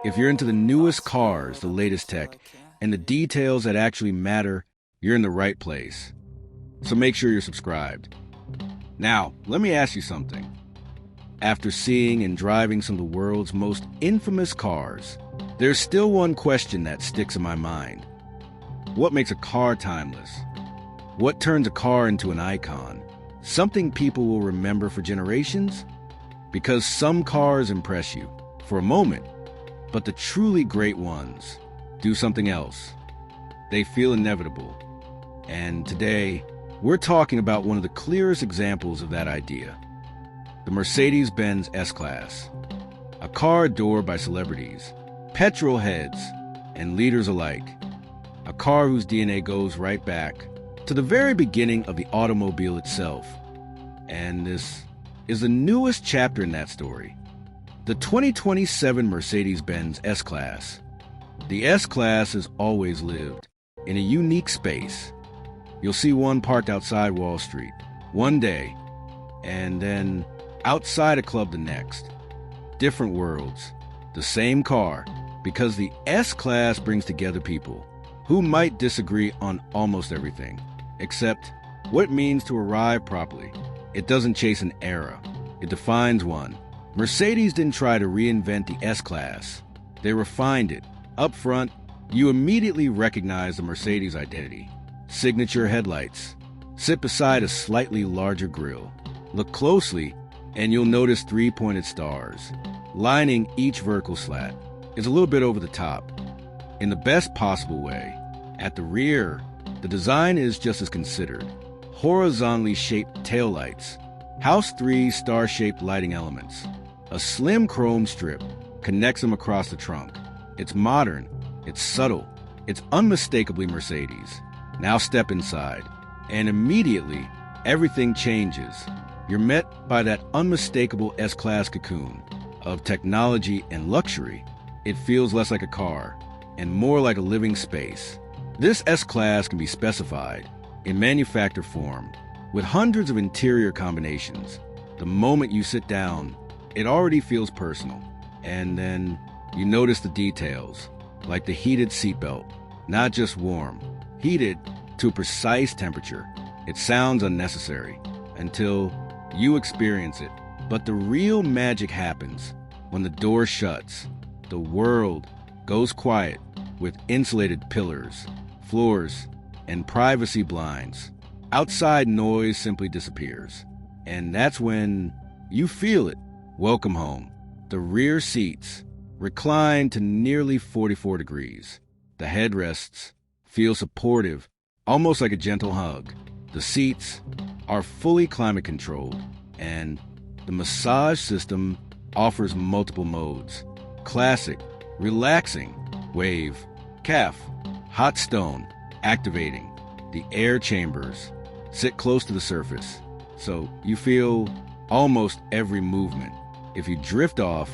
If you're into the newest cars, the latest tech, and the details that actually matter, you're in the right place. So make sure you're subscribed. Now, let me ask you something. After seeing and driving some of the world's most infamous cars, there's still one question that sticks in my mind. What makes a car timeless? What turns a car into an icon? Something people will remember for generations? Because some cars impress you for a moment, but the truly great ones do something else. They feel inevitable. And today, we're talking about one of the clearest examples of that idea. The Mercedes-Benz S-Class. A car adored by celebrities, petrol heads, and leaders alike. A car whose DNA goes right back to the very beginning of the automobile itself. And this is the newest chapter in that story. The 2027 Mercedes-Benz S-Class. The S-Class has always lived in a unique space. You'll see one parked outside Wall Street one day, and then outside a club the next. Different worlds, the same car, because the S-Class brings together people who might disagree on almost everything, except what it means to arrive properly. It doesn't chase an era, it defines one. Mercedes didn't try to reinvent the S-Class. They refined it. Up front, you immediately recognize the Mercedes identity. Signature headlights. Sit beside a slightly larger grille. Look closely, and you'll notice 3 pointed stars, lining each vertical slat. It's a little bit over the top, in the best possible way. At the rear, the design is just as considered. Horizontally shaped taillights, House 3 star-shaped lighting elements. A slim chrome strip connects them across the trunk. It's modern, it's subtle, it's unmistakably Mercedes. Now step inside, and immediately, everything changes. You're met by that unmistakable S-Class cocoon of technology and luxury. It feels less like a car, and more like a living space. This S-Class can be specified in manufacturer form, with hundreds of interior combinations. The moment you sit down, it already feels personal. And then you notice the details, like the heated seatbelt, not just warm, heated to a precise temperature. It sounds unnecessary until you experience it. But the real magic happens when the door shuts. The world goes quiet with insulated pillars, floors, and privacy blinds. Outside noise simply disappears. And that's when you feel it. Welcome home. The rear seats recline to nearly 44 degrees. The headrests feel supportive, almost like a gentle hug. The seats are fully climate controlled, and the massage system offers multiple modes. Classic, relaxing, wave, calf, hot stone, activating. The air chambers sit close to the surface, so you feel almost every movement. If you drift off,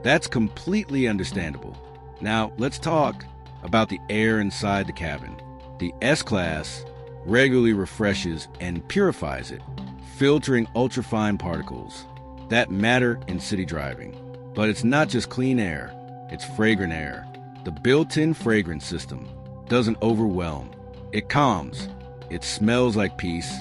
that's completely understandable. Now, let's talk about the air inside the cabin. The S-Class regularly refreshes and purifies it, filtering ultrafine particles that matter in city driving. But it's not just clean air, it's fragrant air. The built-in fragrance system doesn't overwhelm. It calms. It smells like peace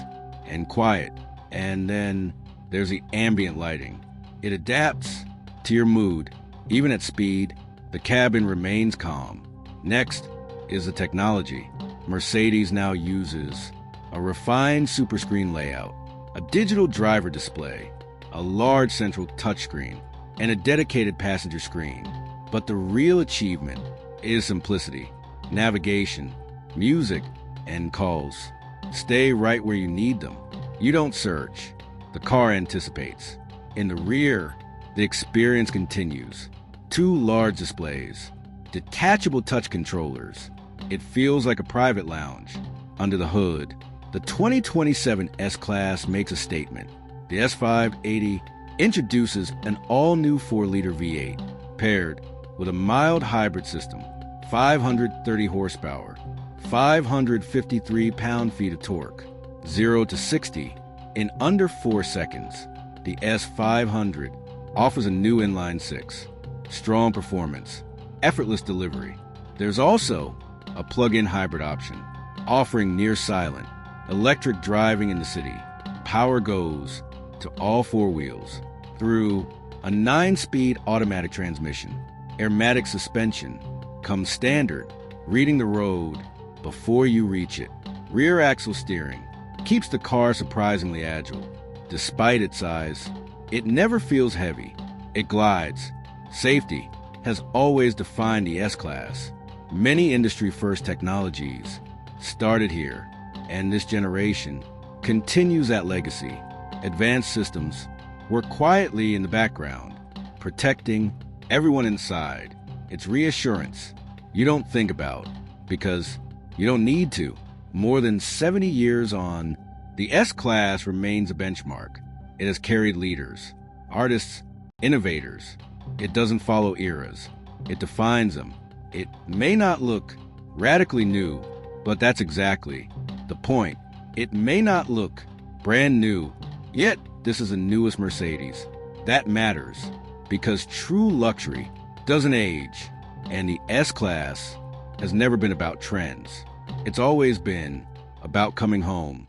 and quiet. And then there's the ambient lighting. It adapts to your mood. Even at speed, the cabin remains calm. Next is the technology. Mercedes now uses a refined Superscreen layout, a digital driver display, a large central touchscreen, and a dedicated passenger screen. But the real achievement is simplicity. Navigation, music, and calls stay right where you need them. You don't search. The car anticipates. In the rear, the experience continues. 2 large displays, detachable touch controllers. It feels like a private lounge. Under the hood, the 2027 S-Class makes a statement. The S580 introduces an all-new 4-liter V8, paired with a mild hybrid system, 530 horsepower, 553 pound-feet of torque, 0 to 60 in under 4 seconds. The S500 offers a new inline 6, strong performance, effortless delivery. There's also a plug-in hybrid option, offering near-silent, electric driving in the city. Power goes to all four wheels through a 9-speed automatic transmission. Airmatic suspension comes standard, reading the road before you reach it. Rear axle steering keeps the car surprisingly agile. Despite its size, it never feels heavy. It glides. Safety has always defined the S-Class. Many industry-first technologies started here, and this generation continues that legacy. Advanced systems work quietly in the background, protecting everyone inside. It's reassurance you don't think about because you don't need to. More than 70 years on, the S-Class remains a benchmark. It has carried leaders, artists, innovators. It doesn't follow eras. It defines them. It may not look radically new, but that's exactly the point. It may not look brand new, yet this is the newest Mercedes. That matters because true luxury doesn't age, and the S-Class has never been about trends. It's always been about coming home.